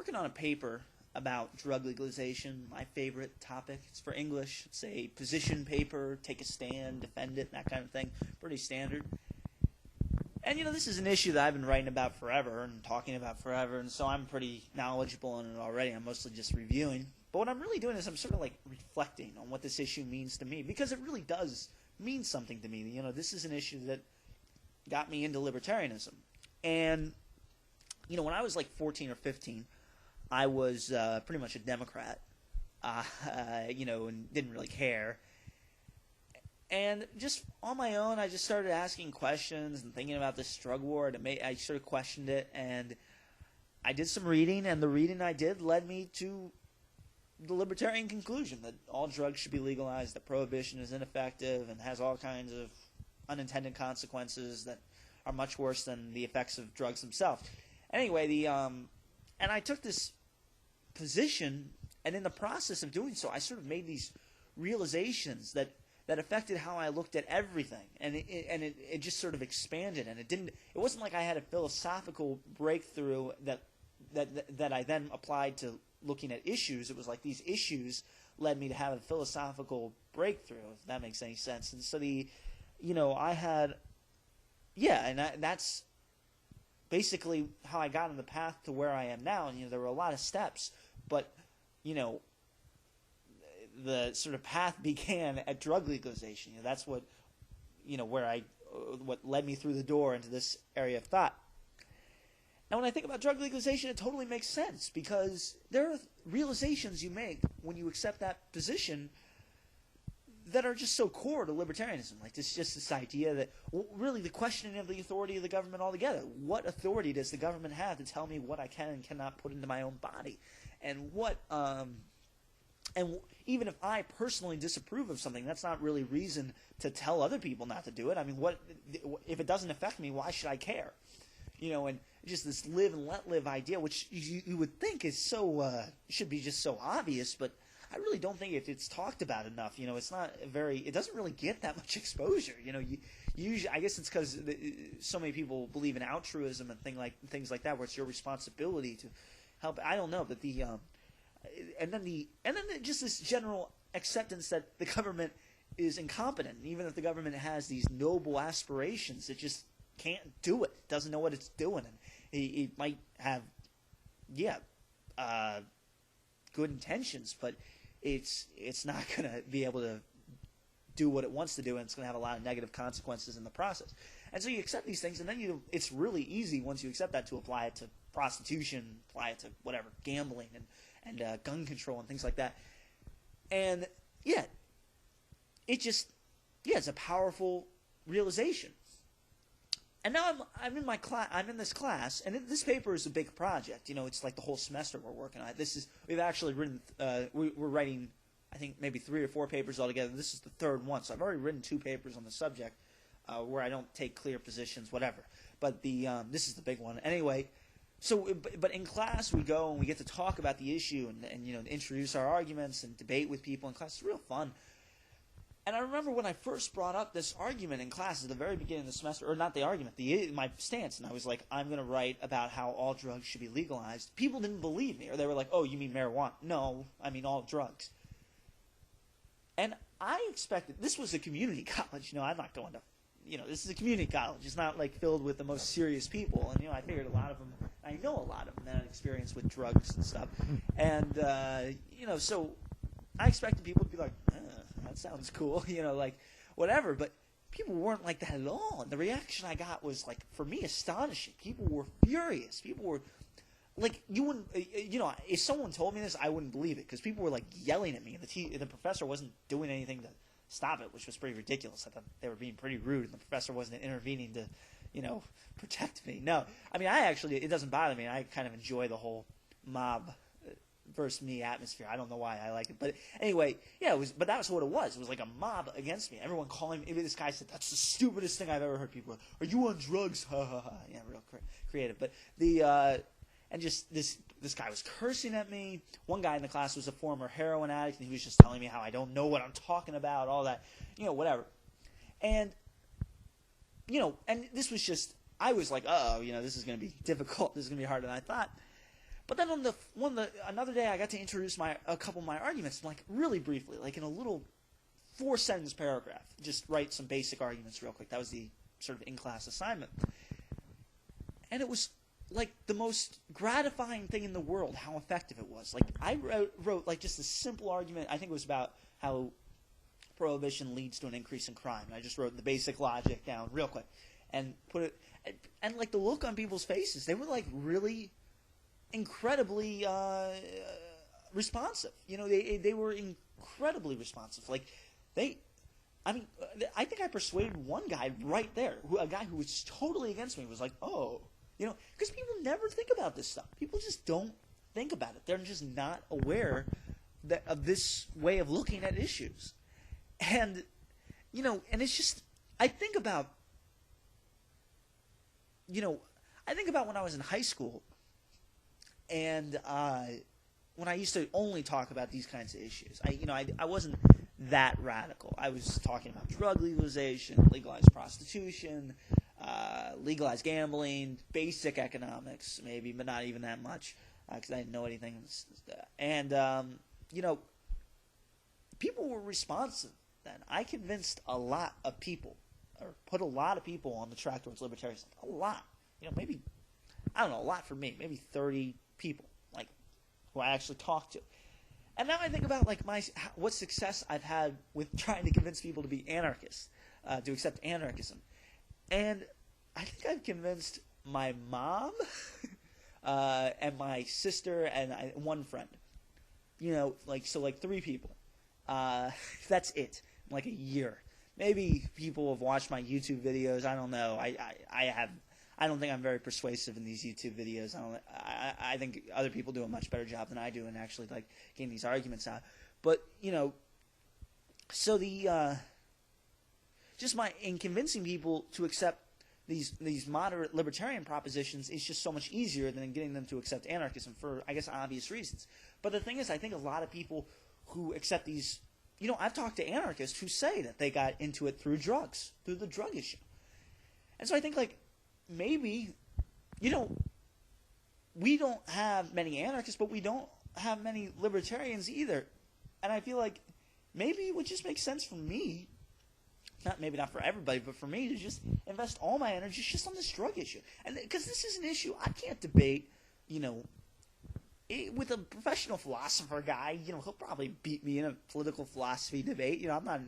working on a paper about drug legalization, my favorite topic. It's for English. It's a position paper, take a stand, defend it, that kind of thing. Pretty standard. And, this is an issue that I've been writing about forever and talking about forever, and so I'm pretty knowledgeable on it already. I'm mostly just reviewing. But what I'm really doing is I'm sort of like reflecting on what this issue means to me, because it really does mean something to me. This is an issue that got me into libertarianism. And, when I was like 14 or 15, I was pretty much a Democrat, and didn't really care. And just on my own, I just started asking questions and thinking about this drug war. And I sort of questioned it, and I did some reading, and the reading I did led me to the libertarian conclusion that all drugs should be legalized, that prohibition is ineffective and has all kinds of unintended consequences that are much worse than the effects of drugs themselves. Anyway, and I took this position, and in the process of doing so, I sort of made these realizations that affected how I looked at everything, and it just sort of expanded, and it wasn't like I had a philosophical breakthrough that I then applied to looking at issues. It was like these issues led me to have a philosophical breakthrough, if that makes any sense. And so that's basically how I got on the path to where I am now. And there were a lot of steps, but the sort of path began at drug legalization. That's what what led me through the door into this area of thought. Now, when I think about drug legalization, it totally makes sense, because there are realizations you make when you accept that position that are just so core to libertarianism. Like this idea that, really, the questioning of the authority of the government altogether. What authority does the government have to tell me what I can and cannot put into my own body? And even if I personally disapprove of something, that's not really reason to tell other people not to do it. I mean, if it doesn't affect me, why should I care? And just this live and let live idea, which you would think is should be just so obvious, but I really don't think it's talked about enough. It's not it doesn't really get that much exposure. Usually, I guess it's because so many people believe in altruism and things like that, where it's your responsibility to help. I don't know, but and then just this general acceptance that the government is incompetent, and even if the government has these noble aspirations, it just can't do it. It doesn't know what it's doing, and it might have, good intentions, but it's not going to be able to do what it wants to do, and it's going to have a lot of negative consequences in the process. And so you accept these things, and then it's really easy once you accept that to apply it to prostitution, apply it to whatever, gambling and gun control and things like that. And it's a powerful realization. And now I'm in my class. I'm in this class, and this paper is a big project. It's like the whole semester we're working on it. We've actually written. We're writing, I think, maybe 3 or 4 papers altogether. This is the 3rd one, so I've already written 2 papers on the subject, where I don't take clear positions, whatever. But this is the big one. Anyway, but in class we go and we get to talk about the issue and introduce our arguments and debate with people in class. It's real fun. And I remember when I first brought up this argument in class at the very beginning of the semester, or not the argument, my stance, and I was like, I'm going to write about how all drugs should be legalized. People didn't believe me, or they were like, oh, you mean marijuana? No, I mean all drugs. And I expected, this was a community college, I'm not going to, this is a community college. It's not like filled with the most serious people, and I figured a lot of them, I know a lot of them that had experience with drugs and stuff, and, so I expected people to be like, that sounds cool, whatever. But people weren't like that at all. And the reaction I got was, for me, astonishing. People were furious. People were, you wouldn't, if someone told me this, I wouldn't believe it. Because people were, yelling at me. And the professor wasn't doing anything to stop it, which was pretty ridiculous. I thought they were being pretty rude. And the professor wasn't intervening to, protect me. No. I mean, it doesn't bother me. I kind of enjoy the whole mob versus me atmosphere. I don't know why I like it, but anyway, but that's what it was. It was like a mob against me. Everyone calling me. This guy said, "That's the stupidest thing I've ever heard." People are you on drugs? Ha ha ha. Yeah, real creative. But and just this guy was cursing at me. One guy in the class was a former heroin addict, and he was just telling me how I don't know what I'm talking about, all that, whatever. And and this was just, I was like, this is going to be difficult. This is going to be harder than I thought. But then another day I got to introduce a couple of my arguments, like really briefly, like in a little 4-sentence paragraph. Just write some basic arguments real quick. That was the sort of in-class assignment. And it was like the most gratifying thing in the world how effective it was. Like I wrote like just a simple argument. I think it was about how prohibition leads to an increase in crime. And I just wrote the basic logic down real quick and put it, and like the look on people's faces, they were like really incredibly responsive. You know, they were incredibly responsive. Like I think I persuaded one guy right there, a guy who was totally against me, was like, oh, you know, because people never think about this stuff. People just don't think about it. They're just not aware of this way of looking at issues. And, you know, and it's just, I think about when I was in high school, and when I used to only talk about these kinds of issues. I wasn't that radical. I was talking about drug legalization, legalized prostitution, legalized gambling, basic economics, maybe, but not even that much, because I didn't know anything. And, you know, people were responsive then. I convinced a lot of people, or put a lot of people on the track towards libertarianism. A lot. You know, maybe, I don't know, a lot for me. Maybe 30 people, like, who I actually talked to. And now I think about, like, what success I've had with trying to convince people to be anarchists, to accept anarchism. And I think I've convinced my mom and my sister and one friend. You know, like, so like 3 people. That's it. In like a year. Maybe people have watched my YouTube videos. I don't know. I don't think I'm very persuasive in these YouTube videos. I think other people do a much better job than I do in actually like getting these arguments out. But, you know, so in convincing people to accept these moderate libertarian propositions is just so much easier than getting them to accept anarchism for, I guess, obvious reasons. But the thing is, I think a lot of people who accept these, you know, I've talked to anarchists who say that they got into it through drugs, through the drug issue. And so I think, like, maybe, you know, we don't have many anarchists, but we don't have many libertarians either. And I feel like maybe it would just make sense for me, maybe not for everybody, but for me to just invest all my energy just on this drug issue. And because this is an issue I can't debate, you know, with a professional philosopher guy. You know, he'll probably beat me in a political philosophy debate. You know, I'm not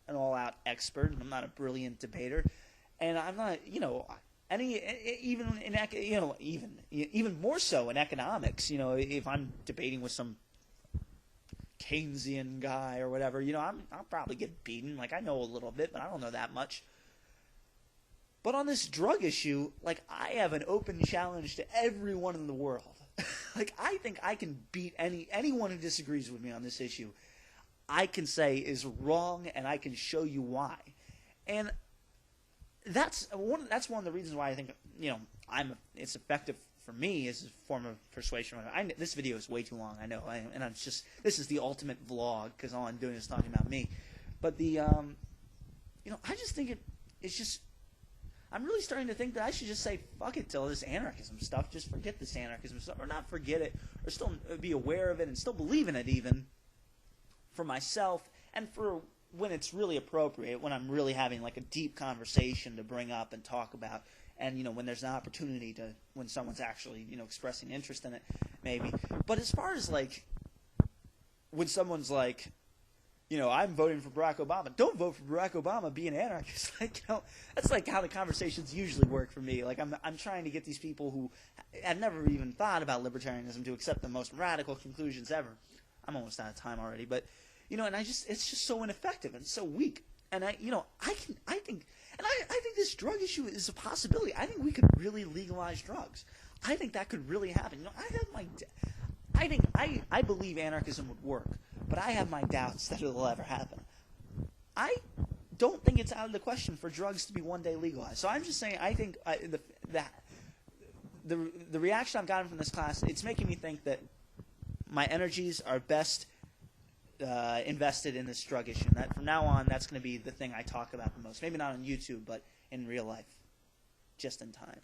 an all-out expert, and I'm not a brilliant debater, and I'm not, you know, even more so in economics. You know, if I'm debating with some Keynesian guy or whatever, you know, I'll probably get beaten. Like, I know a little bit, but I don't know that much. But on this drug issue, like, I have an open challenge to everyone in the world. Like, I think I can beat anyone who disagrees with me on this issue. I can say is wrong, and I can show you why. And that's one of the reasons why I think, you know, it's effective for me as a form of persuasion. This video is way too long, I know, and this is the ultimate vlog because all I'm doing is talking about me. But you know, I just think it's just, I'm really starting to think that I should just say fuck it to all this anarchism stuff. Just forget this anarchism stuff, or not forget it, or still be aware of it and still believe in it even for myself and for when it's really appropriate, when I'm really having like a deep conversation to bring up and talk about, and, you know, when there's an opportunity to, when someone's actually, you know, expressing interest in it, maybe. But as far as like when someone's like, you know, I'm voting for Barack Obama. Don't vote for Barack Obama. Be an anarchist. Like, you know, that's like how the conversations usually work for me. Like, I'm trying to get these people who have never even thought about libertarianism to accept the most radical conclusions ever. I'm almost out of time already, but, you know, and it's just so ineffective and so weak. And I think this drug issue is a possibility. I think we could really legalize drugs. I think that could really happen. You know, I believe anarchism would work, but I have my doubts that it'll ever happen. I don't think it's out of the question for drugs to be one day legalized. So I'm just saying, I think the reaction I've gotten from this class, it's making me think that my energies are best invested in this drug issue. And that from now on, that's going to be the thing I talk about the most. Maybe not on YouTube, but in real life, just in time.